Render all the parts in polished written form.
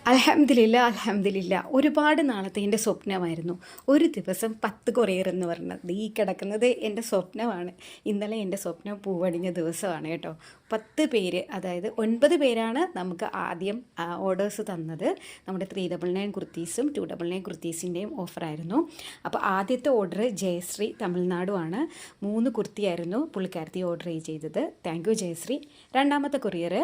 അൽഹംദുലില്ലാ ഒരുപാട് നാളത്തെ എൻ്റെ സ്വപ്നമായിരുന്നു ഒരു ദിവസം 10 കൊറിയർ എന്ന് പറഞ്ഞത്. ഈ കിടക്കുന്നത് എൻ്റെ സ്വപ്നമാണ്. ഇന്നലെ എൻ്റെ സ്വപ്നം പൂവണിഞ്ഞ ദിവസമാണ് കേട്ടോ. 10 പേര്, അതായത് 9 പേരാണ് നമുക്ക് ആദ്യം ഓർഡേഴ്സ് തന്നത്. നമ്മുടെ 399 കുർത്തീസും 299 കുർത്തീസിൻ്റെയും ഓഫറായിരുന്നു. അപ്പോൾ ആദ്യത്തെ ഓർഡർ ജയശ്രീ തമിഴ്നാടുമാണ്. 3 കുർത്തിയായിരുന്നു പുള്ളിക്കാരത്തി ഓർഡർ ചെയ്തത്. Thank you Jayashree. രണ്ടാമത്തെ കൊറിയർ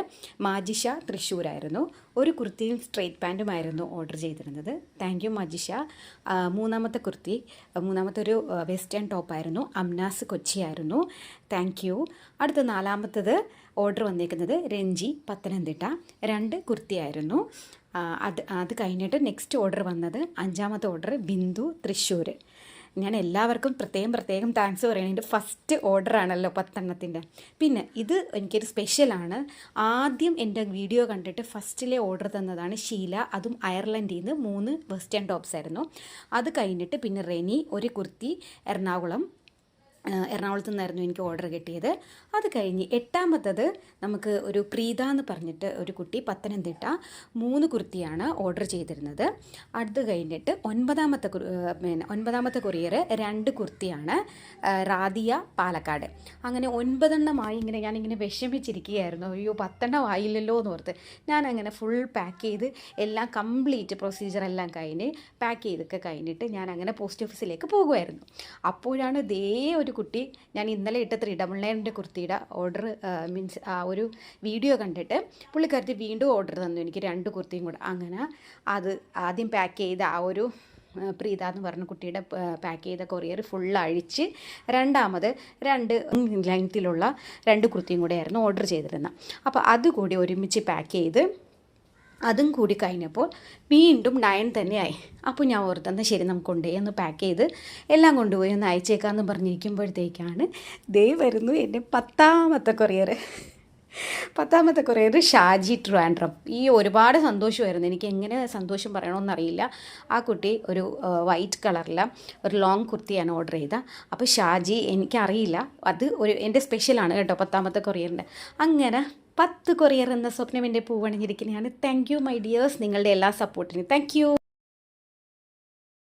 മാജിഷ തൃശ്ശൂരായിരുന്നു. ഒരു കുർത്തിയും സ്ട്രെയിറ്റ് പാൻറ്റുമായിരുന്നു ഓർഡർ ചെയ്തിരുന്നത്. Thank you Majisha. മൂന്നാമത്തെ ഒരു വെസ്റ്റേൺ ടോപ്പായിരുന്നു. അംനാസ് കൊച്ചിയായിരുന്നു. Thank you. അടുത്ത നാലാമത്തത് ഓർഡർ വന്നേക്കുന്നത് രഞ്ജി പത്തനംതിട്ട. 2 കുർത്തിയായിരുന്നു. അത് കഴിഞ്ഞിട്ട് നെക്സ്റ്റ് ഓർഡർ വന്നത് 5ാമത്തെ ഓർഡർ ബിന്ദു തൃശ്ശൂർ. ഞാൻ എല്ലാവർക്കും പ്രത്യേകം താങ്ക്സ് പറയണം. എൻ്റെ ഫസ്റ്റ് ഓർഡറാണല്ലോ 10 പിന്നെ ഇത് എനിക്കൊരു സ്പെഷ്യലാണ്. ആദ്യം എൻ്റെ വീഡിയോ കണ്ടിട്ട് ഫസ്റ്റിലെ ഓർഡർ തന്നതാണ് ഷീല. അതും അയർലൻഡിൽ നിന്ന് 3 വെസ്റ്റേൺ ടോപ്സ് ആയിരുന്നു. അത് കഴിഞ്ഞിട്ട് പിന്നെ റെനി ഒരു കുർത്തി എറണാകുളത്തു നിന്നായിരുന്നു എനിക്ക് ഓർഡർ കിട്ടിയത്. അത് കഴിഞ്ഞ് 8ാമത്തത് നമുക്ക് ഒരു പ്രീത എന്ന് പറഞ്ഞിട്ട് ഒരു കുട്ടി പത്തനംതിട്ട 3 കുർത്തിയാണ് ഓർഡർ ചെയ്തിരുന്നത്. അത് കഴിഞ്ഞിട്ട് 9ാമത്തെ കൊറിയർ 2 കുർത്തിയാണ്. റാദിയ പാലക്കാട്. അങ്ങനെ 9 ഇങ്ങനെ ഞാനിങ്ങനെ വിഷമിച്ചിരിക്കുകയായിരുന്നു. അയ്യോ 10 ആയില്ലല്ലോ എന്ന് ഓർത്ത് ഞാനങ്ങനെ ഫുൾ പാക്ക് ചെയ്ത് എല്ലാം കംപ്ലീറ്റ് പ്രൊസീജിയറെല്ലാം പാക്ക് ചെയ്തൊക്കെ കഴിഞ്ഞിട്ട് ഞാനങ്ങനെ പോസ്റ്റ് ഓഫീസിലേക്ക് പോകുമായിരുന്നു. അപ്പോഴാണ് ഒരു കുട്ടി ഞാൻ ഇന്നലെ ഇട്ട 399 കുർത്തിയുടെ ഓർഡർ ആ ഒരു വീഡിയോ കണ്ടിട്ട് പുള്ളിക്കാരത്തി വീണ്ടും ഓർഡർ തന്നു എനിക്ക് 2 കുർത്തിയും കൂടെ. അങ്ങനെ അത് ആദ്യം പാക്ക് ചെയ്ത ആ ഒരു പ്രീത എന്ന് പറഞ്ഞ കുട്ടിയുടെ പാക്ക് ചെയ്ത കൊറിയർ ഫുൾ അഴിച്ച് രണ്ടാമത് 2 ലെങ്ത്തിലുള്ള 2 കുർത്തിയും കൂടെ ആയിരുന്നു ഓർഡർ ചെയ്തിരുന്നത്. അപ്പോൾ അതുകൂടി ഒരുമിച്ച് പാക്ക് ചെയ്ത് അതും കൂടി കഴിഞ്ഞപ്പോൾ വീണ്ടും 9 തന്നെയായി. അപ്പോൾ ഞാൻ ഓർത്തെന്നാൽ ശരി നമുക്ക് കൊണ്ടുപോയി ഒന്ന് പാക്ക് ചെയ്ത് എല്ലാം കൊണ്ടുപോയി ഒന്ന് അയച്ചേക്കാമെന്ന് പറഞ്ഞിരിക്കുമ്പോഴത്തേക്കാണ് വരുന്നു എൻ്റെ 10ാമത്തെ കൊറിയർ ഷാജി ട്രിവാൻഡ്രം. ഈ ഒരുപാട് സന്തോഷമായിരുന്നു. എനിക്ക് എങ്ങനെ സന്തോഷം പറയണമെന്നറിയില്ല. ആ കുട്ടി ഒരു വൈറ്റ് കളറിൽ ഒരു ലോങ് കുർത്തിയാണ് ഓർഡർ ചെയ്തത്. അപ്പോൾ ഷാജി എനിക്കറിയില്ല, അത് എൻ്റെ സ്പെഷ്യലാണ് കേട്ടോ 10ാമത്തെ കൊറിയറിൻ്റെ. അങ്ങനെ 10 കൊറിയർ എന്ന സ്വപ്നം എൻ്റെ പൂവണിഞ്ഞിരിക്കുന്നതാണ്. താങ്ക് യു മൈ ഡിയേഴ്സ്, നിങ്ങളുടെ എല്ലാ സപ്പോർട്ടിനും താങ്ക് യു.